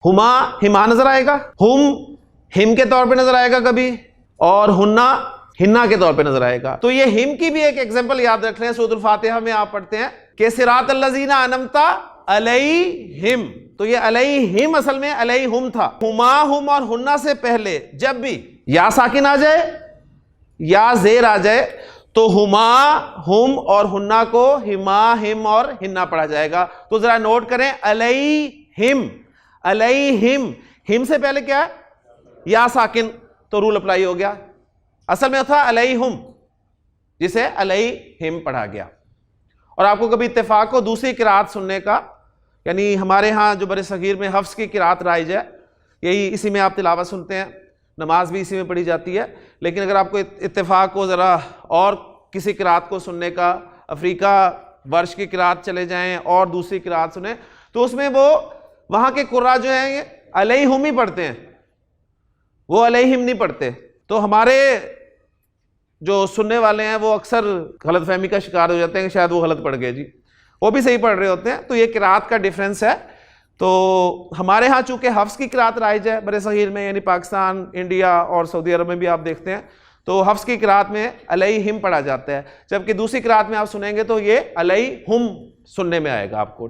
ہما ہما نظر آئے گا، ہم کے طور پہ نظر آئے گا کبھی، اور ہنا کے طور پہ نظر آئے گا. تو یہ ہم کی بھی ایک ایگزامپل یاد رکھ لیں. سورۃ الفاتحہ میں آپ پڑھتے ہیں کہ صراط الذین انعمت علیہم، تو یہ علیہم اصل میں علیہم تھا. ہما ہم اور ہنا سے پہلے جب بھی یا ساکن آ جائے یا زیر آ جائے تو ہما ہم اور ہنا کو ہما ہم اور ہنا پڑھا جائے گا. تو ذرا نوٹ کریں علیہم، علیہم، ہم سے پہلے کیا ہے یا ساکن، تو رول اپلائی ہو گیا. اصل میں تھا علیہم جسے علیہم پڑھا گیا. اور آپ کو کبھی اتفاق ہو دوسری قرات سننے کا، یعنی ہمارے ہاں جو بر صغیر میں حفظ کی قرات رائج ہے، یہی اسی میں آپ تلاوت سنتے ہیں، نماز بھی اسی میں پڑھی جاتی ہے. لیکن اگر آپ کو اتفاق ہو ذرا اور کسی قرات کو سننے کا، افریقہ ورش کی قرات چلے جائیں اور دوسری قرات سنیں، تو اس میں وہ وہاں کے قراء جو ہیں یہ علیہم ہی پڑھتے ہیں، وہ علیہم نہیں پڑھتے. تو ہمارے جو سننے والے ہیں وہ اکثر غلط فہمی کا شکار ہو جاتے ہیں کہ شاید وہ غلط پڑھ گئے جی، وہ بھی صحیح پڑھ رہے ہوتے ہیں. تو یہ قرات کا ڈیفرنس ہے. تو ہمارے ہاں چونکہ حفظ کی قرات رائج ہے بر صغیر میں، یعنی پاکستان، انڈیا اور سعودی عرب میں بھی آپ دیکھتے ہیں، تو حفظ کی قرات میں علیہم پڑھا جاتا ہے، جبکہ دوسری قرات میں آپ سنیں گے تو یہ علیہم سننے میں آئے گا آپ کو.